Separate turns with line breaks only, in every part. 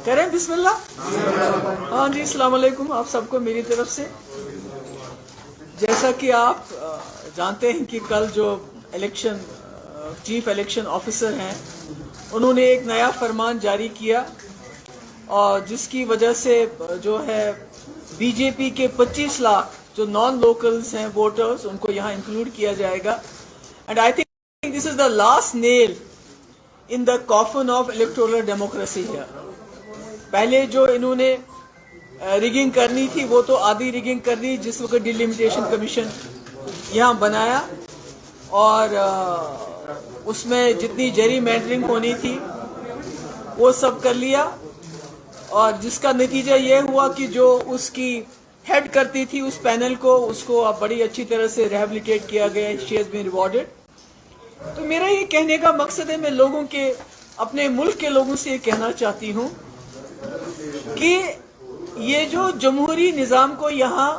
کریں بسم اللہ. ہاں جی، السلام علیکم آپ سب کو میری طرف سے. جیسا کہ آپ جانتے ہیں کہ کل جو چیف الیکشن آفیسر ہیں انہوں نے ایک نیا فرمان جاری کیا، اور جس کی وجہ سے جو ہے بی جے پی کے 25 لاکھ جو نان لوکلز ہیں ووٹرز ان کو یہاں انکلوڈ کیا جائے گا. And I think this is the last nail in the coffin of electoral democracy ہے. پہلے جو انہوں نے ریگنگ کرنی تھی وہ تو آدھی ریگنگ کر دی جس وقت ڈیلیمیٹیشن کمیشن یہاں بنایا، اور اس میں جتنی جیری مینڈرنگ ہونی تھی وہ سب کر لیا، اور جس کا نتیجہ یہ ہوا کہ جو اس کی ہیڈ کرتی تھی اس پینل کو، اس کو اب بڑی اچھی طرح سے ریہیبلیٹیٹ کیا گیا. She has been rewarded. تو میرا یہ کہنے کا مقصد ہے، میں لوگوں کے اپنے ملک کے لوگوں سے یہ کہنا چاہتی ہوں کہ یہ جو جمہوری نظام کو یہاں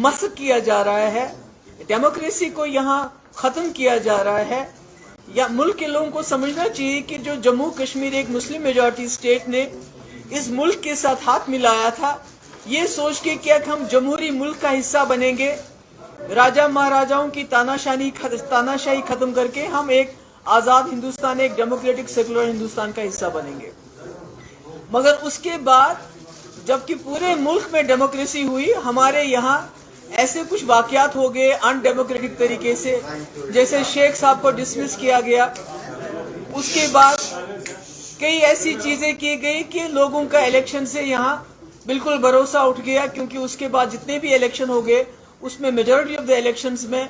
مسخ کیا جا رہا ہے، ڈیموکریسی کو یہاں ختم کیا جا رہا ہے، یا ملک کے لوگوں کو سمجھنا چاہیے کہ جو جموں کشمیر ایک مسلم میجورٹی اسٹیٹ نے اس ملک کے ساتھ ہاتھ ملایا تھا یہ سوچ کے کہ ہم جمہوری ملک کا حصہ بنیں گے، راجہ مہاراجاؤں کی تاناشاہی ختم کر کے ہم ایک آزاد ہندوستان، ایک ڈیموکریٹک سیکولر ہندوستان کا حصہ بنیں گے. مگر اس کے بعد جبکہ پورے ملک میں ڈیموکریسی ہوئی، ہمارے یہاں ایسے کچھ واقعات ہو گئے ان ڈیموکریٹک طریقے سے، جیسے شیخ صاحب کو ڈسمس کیا گیا. اس کے بعد کئی ایسی چیزیں کی گئی کہ لوگوں کا الیکشن سے یہاں بالکل بھروسہ اٹھ گیا، کیونکہ اس کے بعد جتنے بھی الیکشن ہو گئے اس میں میجورٹی آف دا الیکشنز میں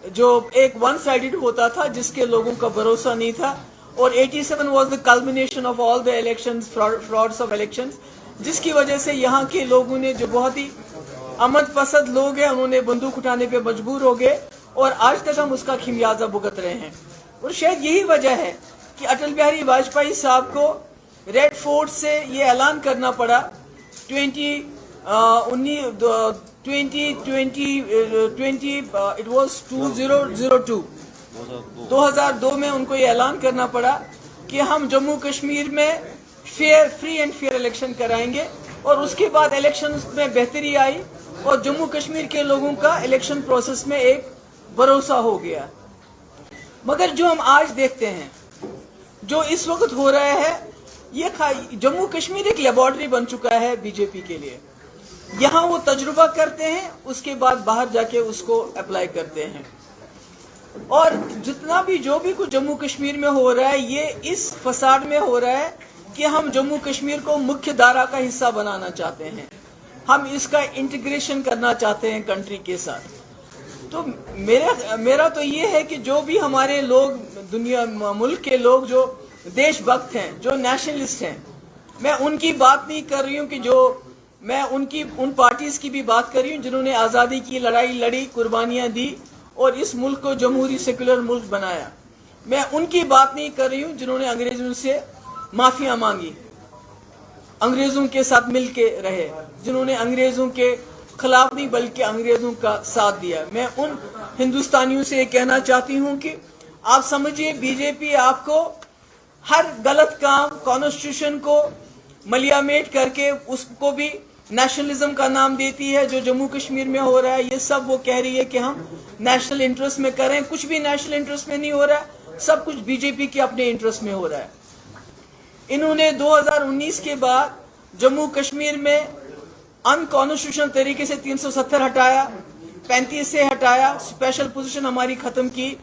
جو ایک ون سائیڈڈ ہوتا تھا جس کے لوگوں کا بھروسہ نہیں تھا. اور 87 was the culmination of all the elections, frauds of elections, جس کی وجہ سے یہاں کے لوگوں نے جو بہت ہی امن پسند لوگ ہیں انہوں نے بندوق اٹھانے پہ مجبور ہو گئے، اور آج تک ہم اس کا خمیازہ بھگت رہے ہیں. اور شاید یہی وجہ ہے کہ اٹل بہاری واجپئی صاحب کو ریڈ فورٹ سے یہ اعلان کرنا پڑا 2002 میں ان کو یہ اعلان کرنا پڑا کہ ہم جموں کشمیر میں فری اینڈ فیئر الیکشن کرائیں گے. اور اس کے بعد الیکشن میں بہتری آئی اور جموں کشمیر کے لوگوں کا الیکشن پروسیس میں ایک بھروسہ ہو گیا. مگر جو ہم آج دیکھتے ہیں، جو اس وقت ہو رہا ہے، یہ جموں کشمیر ایک لیبارٹری بن چکا ہے بی جے پی کے لیے. یہاں وہ تجربہ کرتے ہیں، اس کے بعد باہر جا کے اس کو اپلائی کرتے ہیں. اور جتنا بھی جو بھی کچھ جموں کشمیر میں ہو رہا ہے یہ اس فساد میں ہو رہا ہے کہ ہم جموں کشمیر کو مکھیہ دھارا کا حصہ بنانا چاہتے ہیں، ہم اس کا انٹیگریشن کرنا چاہتے ہیں کنٹری کے ساتھ. تو میرا تو یہ ہے کہ جو بھی ہمارے لوگ ملک کے لوگ جو دیش بھکت ہیں، جو نیشنلسٹ ہیں، میں ان کی بات نہیں کر رہی ہوں کہ میں ان پارٹیز کی بھی بات کر رہی ہوں جنہوں نے آزادی کی لڑائی لڑی، قربانیاں دی اور اس ملک کو جمہوری سیکولر ملک بنایا. میں ان کی بات نہیں کر رہی ہوں جنہوں نے انگریزوں سے معافیاں مانگی، انگریزوں کے ساتھ مل کے رہے، جنہوں نے انگریزوں کے خلاف نہیں بلکہ انگریزوں کا ساتھ دیا. میں ان ہندوستانیوں سے یہ کہنا چاہتی ہوں کہ آپ سمجھیے بی جے پی آپ کو ہر غلط کام کانسٹیٹیوشن کو ملیامیٹ کر کے اس کو بھی نیشنلزم کا نام دیتی ہے. جو جموں کشمیر میں ہو رہا ہے یہ سب وہ کہہ رہی ہے کہ ہم نیشنل انٹرسٹ میں کریں، کچھ بھی نیشنل انٹرسٹ میں نہیں ہو رہا ہے، سب کچھ بی جے پی کے اپنے انٹرسٹ میں ہو رہا ہے. انہوں نے 2019 کے بعد جموں کشمیر میں ان کانسٹیٹیوشنل طریقے سے 370 ہٹایا، 35 سے ہٹایا، اسپیشل پوزیشن ہماری ختم کی،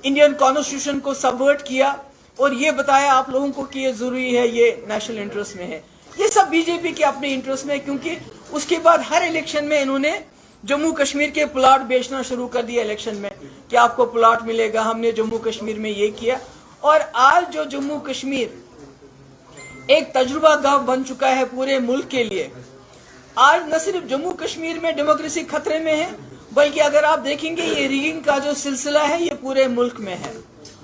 انڈین کانسٹیٹیوشن کو سبورٹ کیا اور یہ بتایا آپ لوگوں کو کہ یہ ضروری ہے، یہ نیشنل انٹرسٹ میں ہے. یہ سب بی جے پی کے اپنے انٹرسٹ میں ہے، کیونکہ اس کے بعد ہر الیکشن میں انہوں نے جموں کشمیر کے پلاٹ بیچنا شروع کر دیا الیکشن میں کہ آپ کو پلاٹ ملے گا، ہم نے جموں کشمیر میں یہ کیا. اور آج جو جموں کشمیر ایک تجربہ گاہ بن چکا ہے پورے ملک کے لیے، آج نہ صرف جموں کشمیر میں ڈیموکریسی خطرے میں ہے بلکہ اگر آپ دیکھیں گے یہ ریگنگ کا جو سلسلہ ہے یہ پورے ملک میں ہے.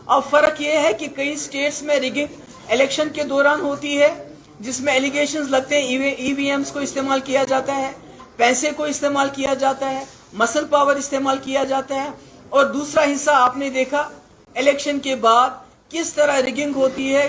اب فرق یہ ہے کہ کئی سٹیٹس میں ریگنگ الیکشن کے دوران ہوتی ہے جس میں ایلیگیشنز لگتے ہیں، ای وی ایمز کو استعمال کیا جاتا ہے، پیسے کو استعمال کیا جاتا ہے، مسل پاور استعمال کیا جاتا ہے. اور دوسرا حصہ آپ نے دیکھا الیکشن کے بعد کس طرح ریگنگ ہوتی ہے،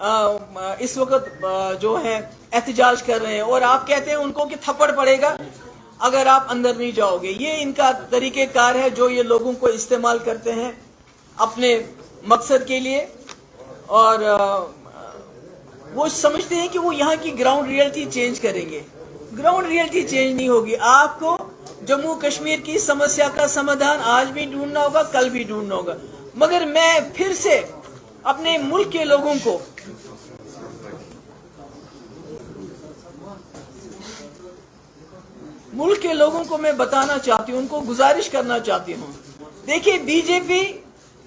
اس وقت جو ہے احتجاج کر رہے ہیں اور آپ کہتے ہیں ان کو کہ تھپڑ پڑے گا اگر آپ اندر نہیں جاؤ گے. یہ ان کا طریقہ کار ہے جو یہ لوگوں کو استعمال کرتے ہیں اپنے مقصد کے لیے, اور وہ سمجھتے ہیں کہ وہ یہاں کی گراؤنڈ ریئلٹی چینج کریں گے. گراؤنڈ ریئلٹی چینج نہیں ہوگی. آپ کو جموں کشمیر کی سمسیا کا سمادھان آج بھی ڈھونڈنا ہوگا, کل بھی ڈھونڈنا ہوگا. مگر میں پھر سے اپنے ملک کے لوگوں کو میں بتانا چاہتی ہوں, ان کو گزارش کرنا چاہتی ہوں. دیکھیے بی جے پی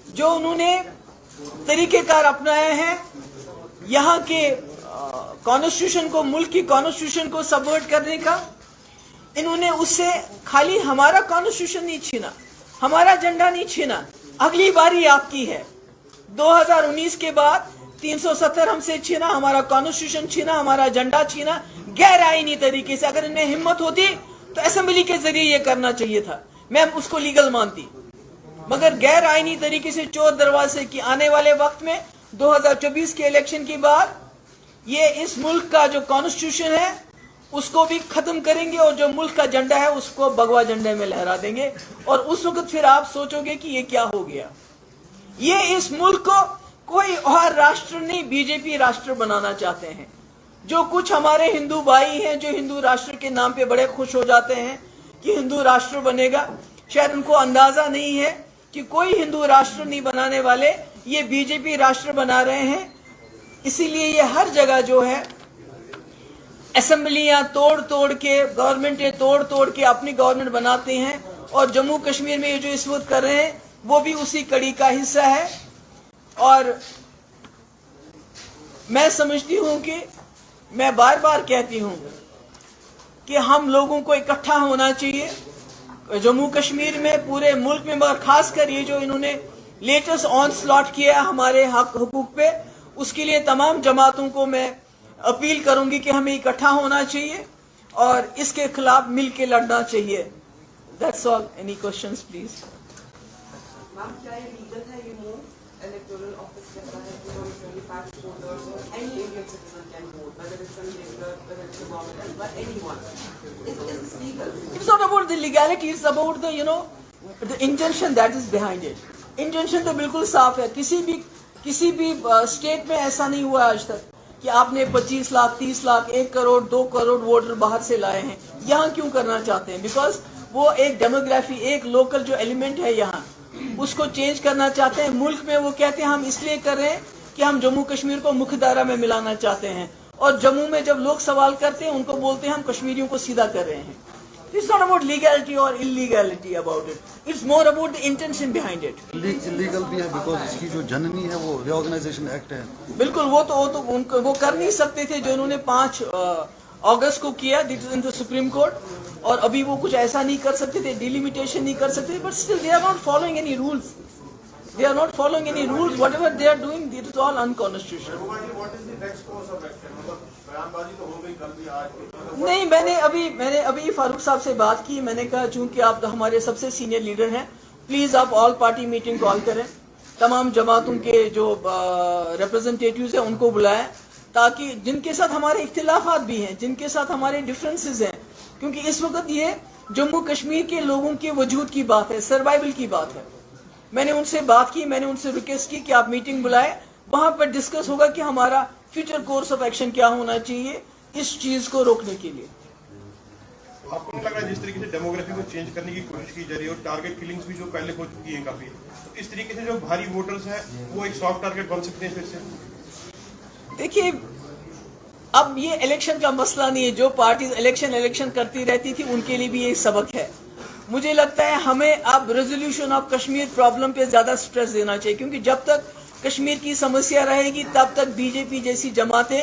جو انہوں نے طریقہ کار اپنایا ہے یہاں کے کانسٹیٹیوشن کو, ملک کی کانسٹیٹیوشن کو سبورٹ کرنے کا, انہوں نے اس سے خالی ہمارا کانسٹیٹیوشن نہیں چھینا, ہمارا جھنڈا نہیں چھینا. اگلی باری آپ کی ہے. 2019 کے بعد 370 ہم سے چھینا, ہمارا کانسٹیٹیوشن چھینا, ہمارا جھنڈا چھینا غیر آئینی طریقے سے. اگر ان میں ہمت ہوتی تو اسمبلی کے ذریعے یہ کرنا چاہیے تھا, میں اس کو لیگل مانتی. مگر غیر آئینی طریقے سے چور دروازے کی آنے والے وقت میں 2024 کے الیکشن کے بعد یہ اس ملک کا جو کانسٹیٹیوشن ہے اس کو بھی ختم کریں گے, اور جو ملک کا جھنڈا ہے اس کو بھگوا جھنڈے میں لہرا دیں گے. اور اس وقت پھر آپ سوچو گے کہ یہ کیا ہو گیا. یہ اس ملک کو کوئی اور راشٹر نہیں, بی جے پی راشٹر بنانا چاہتے ہیں. جو کچھ ہمارے ہندو بھائی ہیں جو ہندو راشٹر کے نام پہ بڑے خوش ہو جاتے ہیں کہ ہندو راشٹر بنے گا, شاید ان کو اندازہ نہیں ہے کہ کوئی ہندو راشٹر نہیں بنانے والے, یہ بی جے پی راشٹر بنا رہے ہیں. اسی لیے یہ ہر جگہ جو ہے اسمبلیاں توڑ کے, گورنمنٹیں توڑ کے اپنی گورنمنٹ بناتے ہیں. اور جموں کشمیر میں یہ جو اس وقت کر رہے ہیں وہ بھی اسی کڑی کا حصہ ہے. اور میں سمجھتی ہوں کہ میں بار بار کہتی ہوں کہ ہم لوگوں کو اکٹھا ہونا چاہیے جموں کشمیر میں, پورے ملک میں, مگر خاص کر یہ جو انہوں نے لیٹسٹ آن سلاٹ کیا ہمارے حقوق پہ, اس کے لیے تمام جماعتوں کو میں اپیل کروں گی کہ ہمیں اکٹھا ہونا چاہیے اور اس کے خلاف مل کے لڑنا چاہیے. That's all. Any questions, please?
Ma'am, kya ye legal hai ye move? Electoral office kehta hai ki 25 voters or any Indian citizen can vote, whether it's a leader, whether it's a government, but anyone. Is this legal?
It's not about the legality, it's about the, the intention that is behind it. Intention تو بالکل صاف ہے. کسی بھی state میں ایسا نہیں ہوا آج تک کہ آپ نے 25 لاکھ 30 لاکھ 1 کروڑ 2 کروڑ ووٹر باہر سے لائے ہیں. یہاں کیوں کرنا چاہتے ہیں؟ بیکاز وہ ایک ڈیموگرافی, ایک لوکل جو ایلیمنٹ ہے یہاں, اس کو چینج کرنا چاہتے ہیں. ملک میں وہ کہتے ہیں ہم اس لیے کر رہے ہیں کہ ہم جموں کشمیر کو مکھ دھارا میں ملانا چاہتے ہیں, اور جموں میں جب لوگ سوال کرتے ہیں ان کو بولتے ہیں ہم کشمیریوں کو سیدھا کر رہے ہیں. It's not about legality or illegality about it. It's more about the intention behind it.
Illegal بھی ہے because اس کی جو جننی ہے وہ ریآرگنائزیشن ایکٹ ہے.
بالکل, وہ کر نہیں سکتے تھے جو انہوں نے 5 اگست کو کیا ان دا سپریم کورٹ, اور ابھی وہ کچھ ایسا نہیں کر سکتے تھے, ڈیلیمیٹیشن نہیں کر سکتے, but still they are not following any rules. They are not following any rules. Whatever they are doing, it is all unconstitutional.
What is the next course of action? بیانبازی تو ہو گئی کل بھی, آج بھی
نہیں, میں نے ابھی فاروق صاحب سے بات کی. میں نے کہا چونکہ آپ ہمارے سب سے سینئر لیڈر ہیں, پلیز آپ آل پارٹی میٹنگ کال کریں, تمام جماعتوں کے جو ریپرزنٹیٹیوز ہیں ان کو بلائیں, تاکہ جن کے ساتھ ہمارے اختلافات بھی ہیں, جن کے ساتھ ہمارے ڈفرینسز ہیں, کیونکہ اس وقت یہ جموں کشمیر کے لوگوں کے وجود کی بات ہے, سروائیول کی بات ہے. میں نے ان سے بات کی, میں نے ان سے ریکویسٹ کی کہ آپ میٹنگ بلائیں, وہاں پر ڈسکس ہوگا کہ ہمارا فیوچر کورس آف ایکشن کیا ہونا چاہیے اس چیز کو روکنے کے لیے.
آپ کو نہیں لگ رہا ہے جس طریقے سے ڈیموگرافی کو چینج کرنے کی کوشش کی جا رہی ہے اور ٹارگیٹ کلنگز بھی جو پہلے ہو چکی ہیں کافی, اس طریقے سے جو بھاری ووٹرز ہیں وہ ایک سافٹ ٹارگیٹ بن سکتے ہیں پھر سے؟
دیکھیے, اب یہ الیکشن کا مسئلہ نہیں ہے. جو پارٹیز الیکشن کرتی رہتی تھی ان کے لیے بھی یہ سبق ہے. مجھے لگتا ہے ہمیں اب ریزولوشن آف کشمیر پرابلم پہ زیادہ سٹریس دینا چاہیے, کیونکہ جب تک کشمیر کی سمسیا رہے گی تب تک بی جے پی جیسی جماعتیں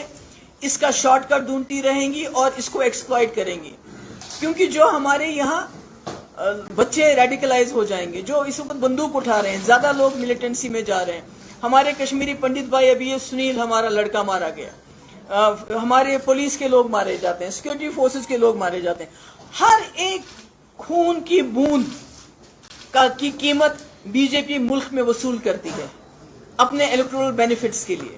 اس کا شارٹ کٹ ڈھونڈتی رہیں گی اور اس کو ایکسپلائٹ کریں گی. کیونکہ جو ہمارے یہاں بچے ریڈیکلائز ہو جائیں گے, جو اس وقت بندوق اٹھا رہے ہیں, زیادہ لوگ ملیٹنسی میں جا رہے ہیں. ہمارے کشمیری پنڈت بھائی, ابھی یہ سنیل ہمارا لڑکا مارا گیا, ہمارے پولیس کے لوگ مارے جاتے ہیں, سیکورٹی فورسز کے لوگ مارے جاتے ہیں. ہر ایک خون کی بوند کی قیمت بی جے پی ملک میں وصول کرتی ہے اپنے الیکٹورل بینیفٹس کے لیے.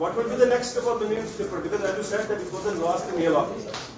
What will be the next step of the main stepper? Because as you said that it wasn't lost in Yellow.